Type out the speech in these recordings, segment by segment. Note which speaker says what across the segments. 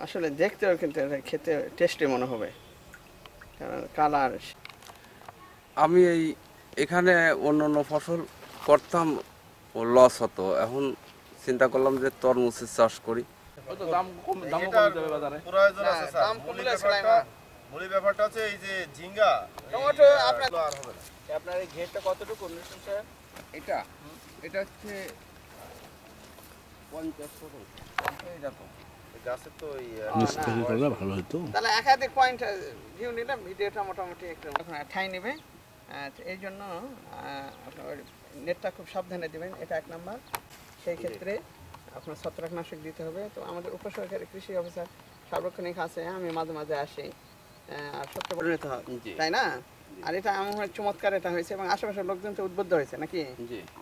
Speaker 1: আসলে দেখতেও কিন্তু এটা খেতে টেস্টি মনে হবে, কারণ কালার।
Speaker 2: আমি এখানে অন্য ফসল করতাম, ও লস হতো। এখন চিন্তা করলাম যে তরমুজের চাষ করি।
Speaker 3: মূল ব্যাপারটা হচ্ছে এই যে ঝিঙ্গা
Speaker 1: টমেটো আপনার এই ঘেরটা কতটুকু স্যার?
Speaker 2: এটা হচ্ছে 50 শতাংশ এরকম।
Speaker 3: গাছের তো ওই
Speaker 4: ভালো হতো।
Speaker 1: তাহলে একাধিক পয়েন্ট ভিউ নিলাম, ভিডিওটা মোটামুটি একটু ঠাই নেবে। এই জন্য আপনার নেটটা খুব সাবধানে দেবেন, এটা 1 নাম্বার। সেই ক্ষেত্রে আপনার ছত্রাকনাশক দিতে হবে। তো আমাদের উপসহকারী কৃষি অফিসার সার্বক্ষণিক আছে, আমি মাঝে মাঝে আসি, আর সত্য পরিণত হয়, তাই না? আর এটা আমার চমৎকার এটা হয়েছে, এবং আশেপাশের লোকজন তো উদ্বুদ্ধ হয়েছে নাকি,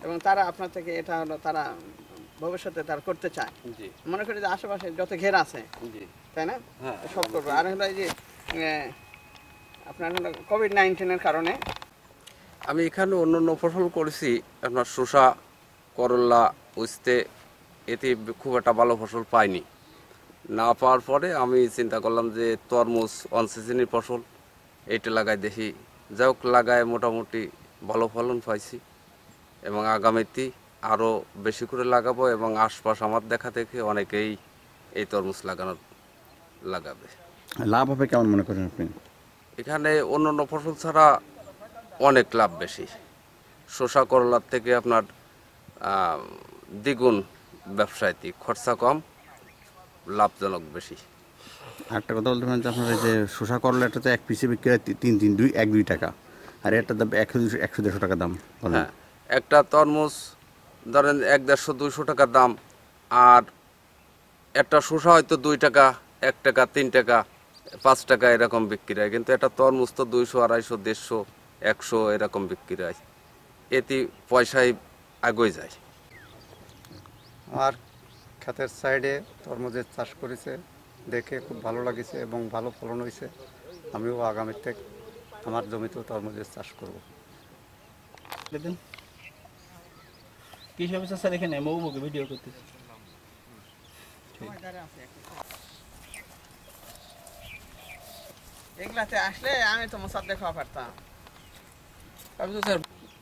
Speaker 1: এবং তারা আপনার থেকে এটা হলো তারা ভবিষ্যতে তারা করতে চায়। মনে করি যে আশেপাশে যত ঘের আছে, তাই না, সব করবো। আর হলো এই যে আপনার হলো কোভিড-19 কারণে
Speaker 2: আমি এখানে অন্য ফসল করেছি, আপনার শসা, করলা, উস্তে, এতে খুব একটা ভালো ফসল পাইনি। না পাওয়ার পরে আমি চিন্তা করলাম যে তরমুজ অন সিজনের ফসল, এইটা লাগাই দেখি। যাই হোক, লাগায় মোটামুটি ভালো ফলন পাইছি, এবং আগামীতে আরও বেশি করে লাগাবো, এবং আশপাশ আমার দেখা দেখে অনেকেই এই তরমুজ লাগাবে।
Speaker 4: লাভ হবে কেমন মনে করেন আপনি?
Speaker 2: এখানে অন্য ফসল ছাড়া অনেক লাভ বেশি। শসা করলার থেকে আপনার দ্বিগুণ ব্যবসায়িক, খরচা কম, লাভজনক বেশি।
Speaker 4: আরেকটা কথা বলতে পারেন যে আপনার এই যে শসা করলা, এটা তো এক পিসে বিক্রি হয় 1-2 টাকা, আর এটার দাম 100-150 টাকা দাম।
Speaker 2: হ্যাঁ, একটা তরমুজ ধরেন 150-200 টাকা দাম, আর একটা শসা হয়তো 2 টাকা, 1 টাকা, 3 টাকা, 5 টাকা এরকম বিক্রি হয়। কিন্তু একটা তরমুজ তো 200, 250, 150, 100 এরকম বিক্রি হয়। এতে পয়সায় আগে যায়।
Speaker 5: আর ক্ষেতের সাইডে তরমুজের চাষ করেছে, দেখে খুব ভালো লাগছে এবং ভালো ফলন হয়েছে। আমিও আগামী থেকে আমার জমিতেও তরমুজের চাষ করব।
Speaker 6: কৃষি অফিসার স্যার এখানে মৌবুকে ভিডিও করতেছে।
Speaker 1: এগুলাতে আসলে আমি তো মোসাদ্দেক হওয়া পারতাম।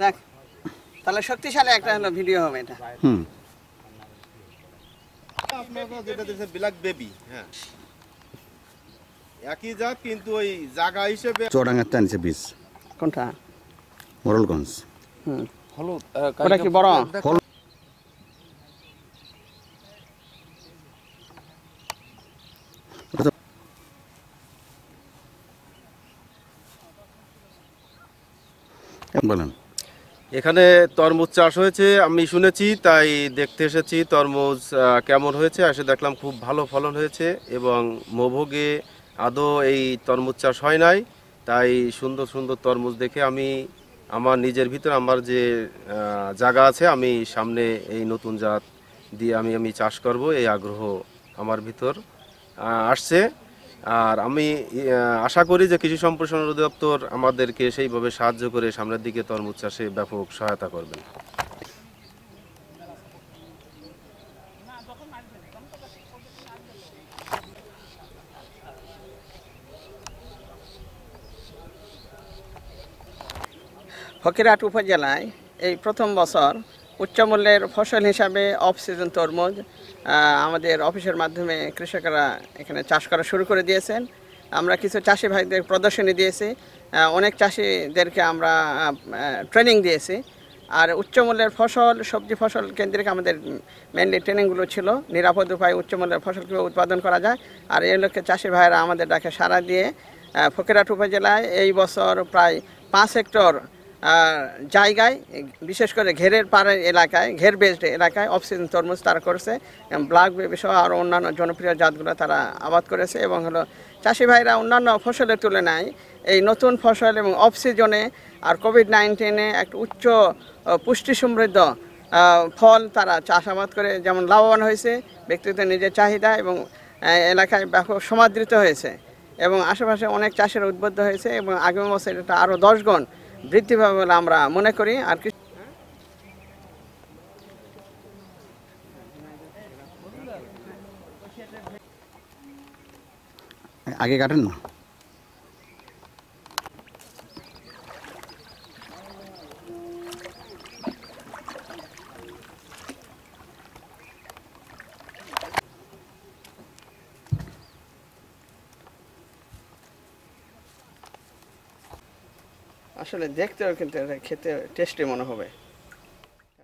Speaker 1: দেখ, তাহলে শক্তিশালী একটা হলো ভিডিও হবে এটা।
Speaker 3: আপনারা যেটা দেখছেন ব্ল্যাক বেবি, হ্যাঁ একই জাত, কিন্তু ওই জায়গা হিসেবে
Speaker 4: চুয়াডাঙ্গাতে আনছে বীজ।
Speaker 1: কোনটা?
Speaker 4: মোরলগঞ্জ।
Speaker 2: হলুদ
Speaker 1: ওটা কি বড়?
Speaker 4: বলেন।
Speaker 3: এখানে তরমুজ চাষ হয়েছে, আমি শুনেছি, তাই দেখতে এসেছি তরমুজ কেমন হয়েছে। এসে দেখলাম খুব ভালো ফলন হয়েছে, এবং মোভোগে আদৌ এই তরমুজ চাষ হয় নাই। তাই সুন্দর সুন্দর তরমুজ দেখে আমি আমার নিজের ভিতর, আমার যে জায়গা আছে, আমি সামনে এই নতুন জাত দিয়ে আমি চাষ করব, এই আগ্রহ আমার ভিতর আসছে। আর আমি আশা করি যে কৃষি সম্প্রসারণ অধিদপ্তর আমাদেরকে সেইভাবে সাহায্য করে সামনের দিকে তরমুজ চাষে ব্যাপক সহায়তা করবেন।
Speaker 1: ফকিরহাট উপজেলায় এই প্রথম বছর উচ্চমূল্যের ফসল হিসাবে অফ সিজন তরমুজ আমাদের অফিসের মাধ্যমে কৃষকরা এখানে চাষ করা শুরু করে দিয়েছেন। আমরা কিছু চাষি ভাইদের প্রদর্শনী দিয়েছি, অনেক চাষিদেরকে আমরা ট্রেনিং দিয়েছি। আর উচ্চমূল্যের ফসল, সবজি ফসল কেন্দ্রিক আমাদের মেনলি ট্রেনিংগুলো ছিল, নিরাপদ উপায়ে উচ্চমূল্যের ফসল কীভাবে উৎপাদন করা যায়। আর এই লক্ষ্যে চাষি ভাইয়েরা আমাদের ডাকে সাড়া দিয়ে ফকিরহাট উপজেলায় এই বছর প্রায় 5 হেক্টর জায়গায়, বিশেষ করে ঘেরের পাড়ের এলাকায়, ঘের বেসড এলাকায় অফসিজন তরমুজ তারা করছে। ব্ল্যাক বেবি সহ আরও অন্যান্য জনপ্রিয় জাতগুলো তারা আবাদ করেছে। এবং হলো চাষি ভাইরা অন্যান্য ফসলের তুলনায় এই নতুন ফসল এবং অফ সিজনে আর কোভিড-19 একটা উচ্চ পুষ্টি সমৃদ্ধ ফল তারা চাষাবাদ করে যেমন লাভবান হয়েছে, ব্যক্তিগত নিজের চাহিদা এবং এলাকায় ব্যাপক সমাদৃত হয়েছে, এবং আশেপাশে অনেক চাষিরা উদ্বুদ্ধ হয়েছে, এবং আগামী বছর এটা আরও 10 গুণ বৃদ্ধি পাবে বলে আমরা মনে করি। আর
Speaker 4: আগে কাটেন না?
Speaker 1: আসলে দেখতেও কিন্তু এটা খেতে টেস্টি মনে হবে।